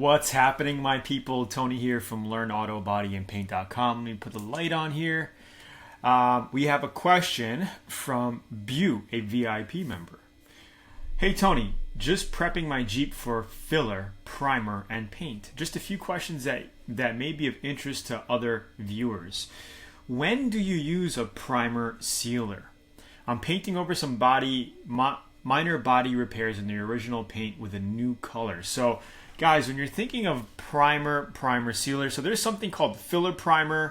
What's happening, my people? Tony here from LearnAutoBodyAndPaint.com. Let me put the light on here. We have a question from Bu, a VIP member. Hey Tony, just prepping my Jeep for filler, primer, and paint. Just a few questions that may be of interest to other viewers. When do you use a primer sealer? I'm painting over some minor body repairs in the original paint with a new color. So guys, when you're thinking of primer sealer, so there's something called filler primer,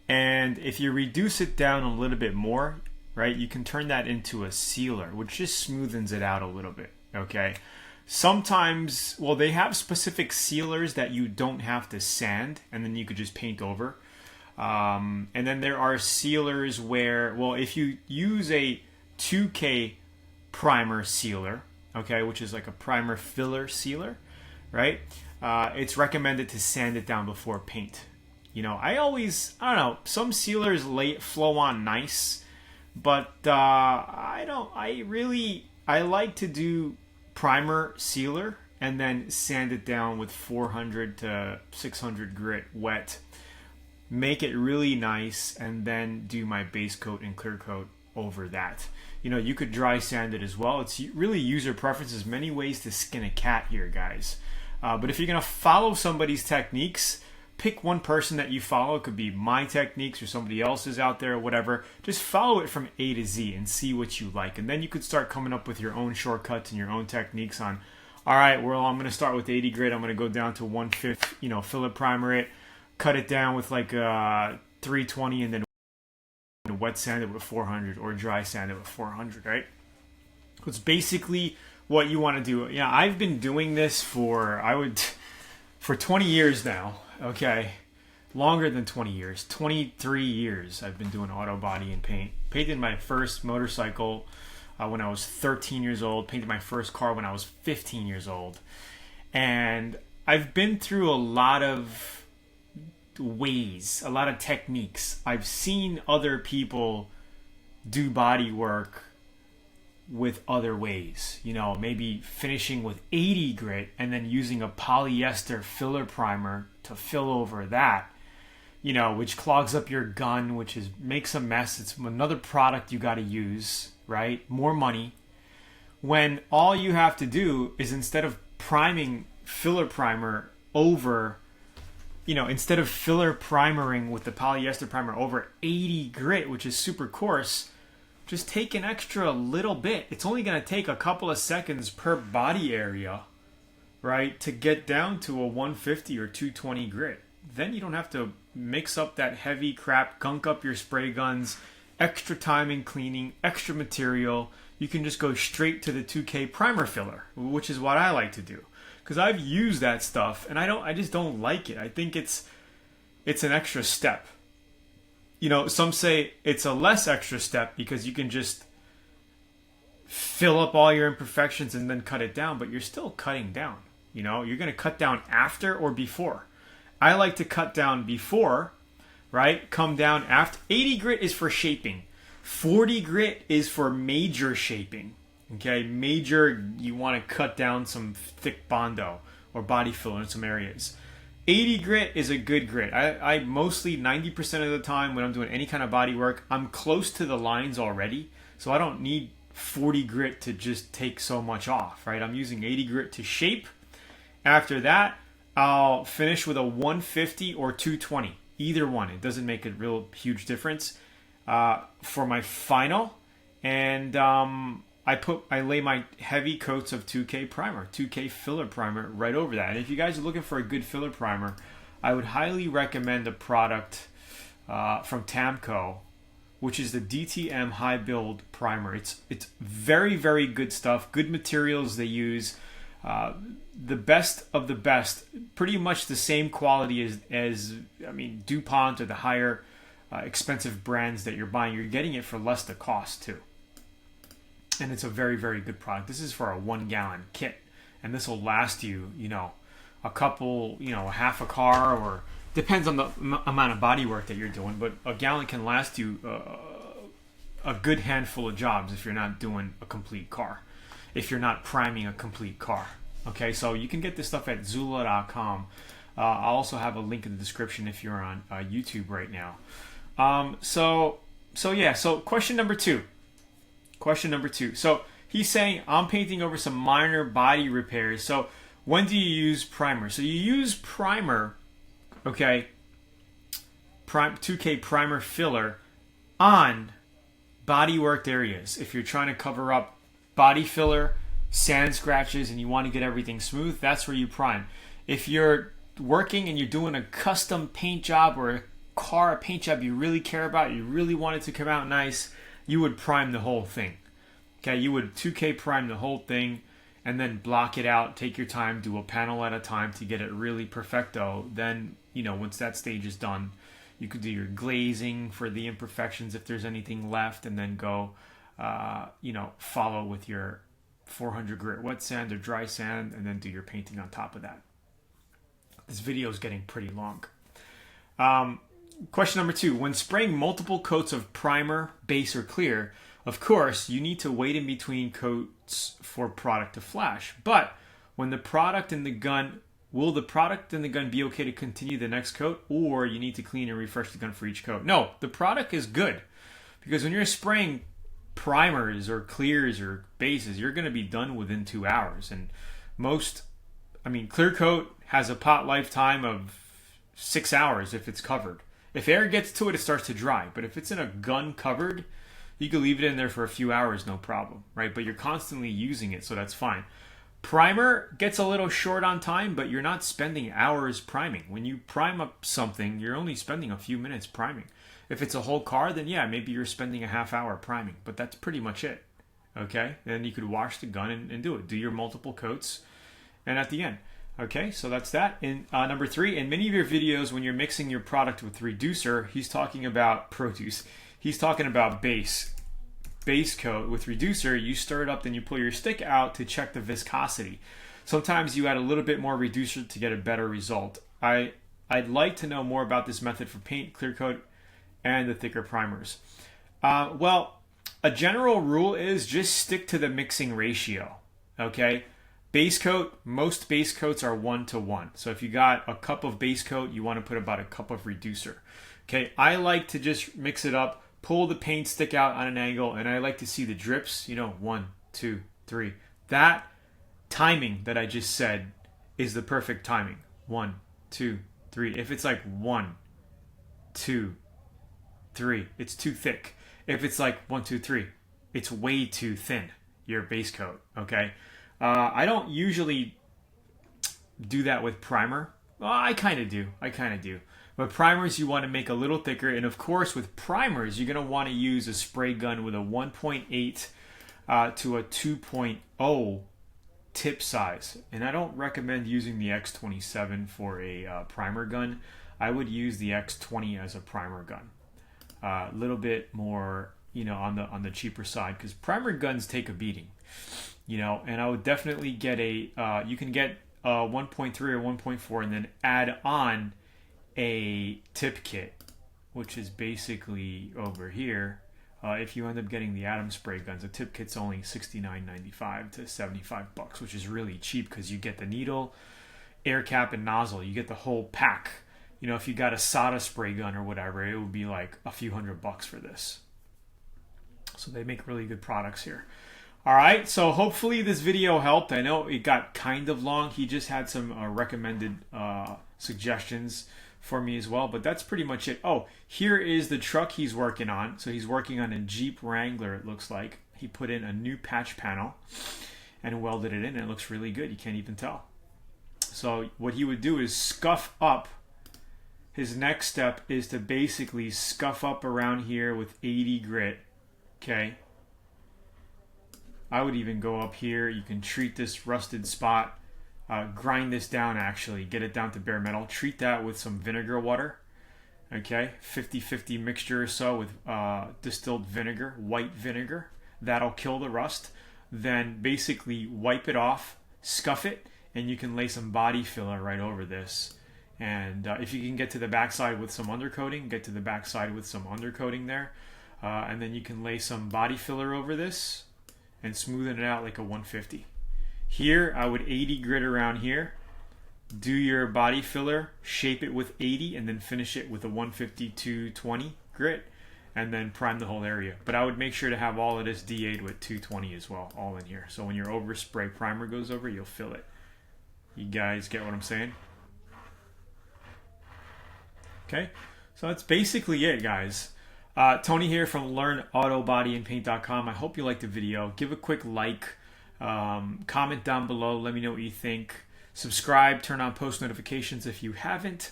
and if you reduce it down a little bit more, right, you can turn that into a sealer, which just smoothens it out a little bit, okay? Sometimes, well, they have specific sealers that you don't have to sand, and then you could just paint over. And then there are sealers where, well, if you use a 2K primer sealer, okay, which is like a primer filler sealer, right? It's recommended to sand it down before paint. You know, I don't know, some sealers flow on nice, but I like to do primer sealer and then sand it down with 400 to 600 grit wet. Make it really nice and then do my base coat and clear coat over that. You know, you could dry sand it as well. It's really user preferences. Many ways to skin a cat here, guys. But if you're going to follow somebody's techniques, pick one person that you follow. It could be my techniques or somebody else's out there or whatever. Just follow it from A to Z and see what you like. And then you could start coming up with your own shortcuts and your own techniques on, all right, well, I'm going to start with 80 grit. I'm going to go down to 1/5, you know, filler primer it, cut it down with like 320 and then wet sand it with 400 or dry sand it with 400, right? It's basically what you want to do. Yeah, I've been doing this for 20 years now. Okay, longer than 20 years, 23 years I've been doing auto body and paint. Painted my first motorcycle when I was 13 years old, painted my first car when I was 15 years old. And I've been through a lot of ways, a lot of techniques. I've seen other people do body work with other ways, you know, maybe finishing with 80 grit and then using a polyester filler primer to fill over that, you know, which clogs up your gun, which makes a mess. It's another product you got to use, right? More money. When all you have to do is, instead of priming filler primer over, you know, instead of filler primering with the polyester primer over 80 grit, which is super coarse, just take an extra little bit. It's only going to take a couple of seconds per body area, right, to get down to a 150 or 220 grit. Then you don't have to mix up that heavy crap, gunk up your spray guns, extra time in cleaning, extra material. You can just go straight to the 2K primer filler, which is what I like to do. Because I've used that stuff and I just don't like it. I think it's an extra step. You know, some say it's a less extra step because you can just fill up all your imperfections and then cut it down, but you're still cutting down. You know, you're going to cut down after or before. I like to cut down before, right? Come down after. 80 grit is for shaping. 40 grit is for major shaping. Okay, major, you want to cut down some thick Bondo or body filler in some areas. 80 grit is a good grit. I mostly, 90% of the time when I'm doing any kind of body work, I'm close to the lines already. So I don't need 40 grit to just take so much off, right? I'm using 80 grit to shape. After that, I'll finish with a 150 or 220. Either one. It doesn't make a real huge difference for my final. And I lay my heavy coats of 2K primer, 2K filler primer right over that. And if you guys are looking for a good filler primer, I would highly recommend a product from Tamco, which is the DTM High Build Primer. It's very, very good stuff, good materials they use, the best of the best, pretty much the same quality as DuPont or the higher expensive brands that you're buying. You're getting it for less the cost too. And it's a very, very good product. This is for a 1 gallon kit. And this will last you, you know, a couple, you know, half a car, or depends on the amount of body work that you're doing. But a gallon can last you a good handful of jobs if you're not doing a complete car. If you're not priming a complete car. Okay, so you can get this stuff at Zula.com. I'll also have a link in the description if you're on YouTube right now. So question number two. So he's saying, I'm painting over some minor body repairs. So when do you use primer? So you use primer, okay, 2K primer filler on body worked areas. If you're trying to cover up body filler, sand scratches, and you want to get everything smooth, that's where you prime. If you're working and you're doing a custom paint job or a car paint job you really care about, you really want it to come out nice, you would prime the whole thing. Okay, you would 2K prime the whole thing and then block it out, take your time, do a panel at a time to get it really perfecto. Then, once that stage is done, you could do your glazing for the imperfections if there's anything left, and then go, follow with your 400 grit wet sand or dry sand, and then do your painting on top of that. This video is getting pretty long. Question number 2. When spraying multiple coats of primer, base, or clear, of course, you need to wait in between coats for product to flash. But when the product in the gun, will the product in the gun be okay to continue the next coat, or you need to clean and refresh the gun for each coat? No, the product is good. Because when you're spraying primers or clears or bases, you're going to be done within 2 hours. And clear coat has a pot lifetime of 6 hours if it's covered. If air gets to it, it starts to dry. But if it's in a gun covered, you can leave it in there for a few hours, no problem, right? But you're constantly using it, so that's fine. Primer gets a little short on time, but you're not spending hours priming. When you prime up something, you're only spending a few minutes priming. If it's a whole car, then yeah, maybe you're spending a half hour priming, but that's pretty much it, okay? Then you could wash the gun and do it. Do your multiple coats, and at the end. Okay, so that's that. In number 3, in many of your videos, when you're mixing your product with reducer, he's talking about produce. He's talking about base coat. With reducer, you stir it up, then you pull your stick out to check the viscosity. Sometimes you add a little bit more reducer to get a better result. I'd like to know more about this method for paint, clear coat, and the thicker primers. Well, a general rule is just stick to the mixing ratio, okay? Base coat, most base coats are 1-to-1. So if you got a cup of base coat, you want to put about a cup of reducer. Okay, I like to just mix it up, pull the paint stick out on an angle, and I like to see the drips, 1, 2, 3. That timing that I just said is the perfect timing. 1, 2, 3. If it's like 1, 2, 3, it's too thick. If it's like 1, 2, 3, it's way too thin, your base coat, okay? I don't usually do that with primer. Well, I kind of do. But primers you want to make a little thicker. And of course, with primers, you're going to want to use a spray gun with a 1.8 to a 2.0 tip size. And I don't recommend using the X27 for a primer gun. I would use the X20 as a primer gun. A little bit more, on the cheaper side, because primer guns take a beating. And I would definitely get you can get a 1.3 or 1.4 and then add on a tip kit, which is basically over here. If you end up getting the Atom spray guns, a tip kit's only $69.95 to $75, which is really cheap because you get the needle, air cap, and nozzle. You get the whole pack. If you got a Sada spray gun or whatever, it would be like a few $100 for this. So they make really good products here. All right, so hopefully this video helped. I know it got kind of long. He just had some recommended suggestions for me as well, but that's pretty much it. Oh, here is the truck he's working on. So he's working on a Jeep Wrangler, it looks like. He put in a new patch panel and welded it in, and it looks really good. You can't even tell. So what he would do is scuff up. His next step is to basically scuff up around here with 80 grit, okay? I would even go up here. You can treat this rusted spot, grind this down actually, get it down to bare metal. Treat that with some vinegar water, okay? 50-50 mixture or so with distilled vinegar, white vinegar. That'll kill the rust. Then basically wipe it off, scuff it, and you can lay some body filler right over this. And if you can get to the backside with some undercoating, get to the backside with some undercoating there. And then you can lay some body filler over this and smoothen it out like a 150. Here, I would 80 grit around here. Do your body filler, shape it with 80, and then finish it with a 150-220 grit, and then prime the whole area. But I would make sure to have all of this DA'd with 220 as well, all in here. So when your overspray primer goes over, you'll fill it. You guys get what I'm saying? Okay, so that's basically it, guys. Tony here from LearnAutoBodyAndPaint.com. I hope you liked the video. Give a quick like, comment down below. Let me know what you think. Subscribe, turn on post notifications if you haven't.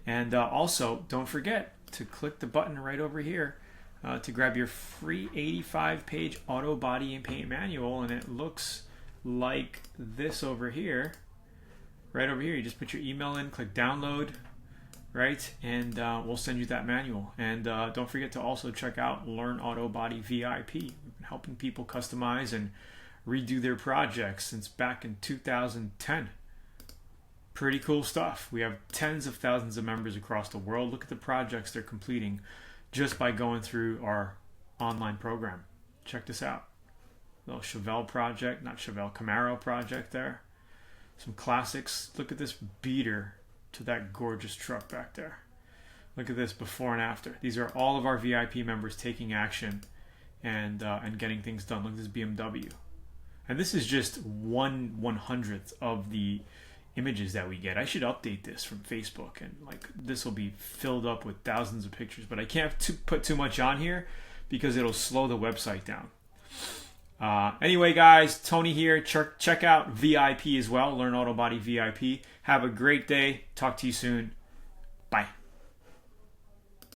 And also, don't forget to click the button right over here to grab your free 85-page auto body and paint manual. And it looks like this over here. Right over here. You just put your email in, click download. Right, and we'll send you that manual. And don't forget to also check out Learn Auto Body VIP. We've been helping people customize and redo their projects since back in 2010. Pretty cool stuff. We have tens of thousands of members across the world. Look at the projects they're completing just by going through our online program. Check this out. Little Chevelle project, not Chevelle, Camaro project there. Some classics. Look at this beater to that gorgeous truck back there. Look at this before and after. These are all of our VIP members taking action and getting things done. Look at this BMW. And this is just 1/100th of the images that we get. I should update this from Facebook, and like this will be filled up with thousands of pictures, but I can't put too much on here because it'll slow the website down. Anyway, guys, Tony here. Check out VIP as well, Learn Auto Body VIP. Have a great day. Talk to you soon.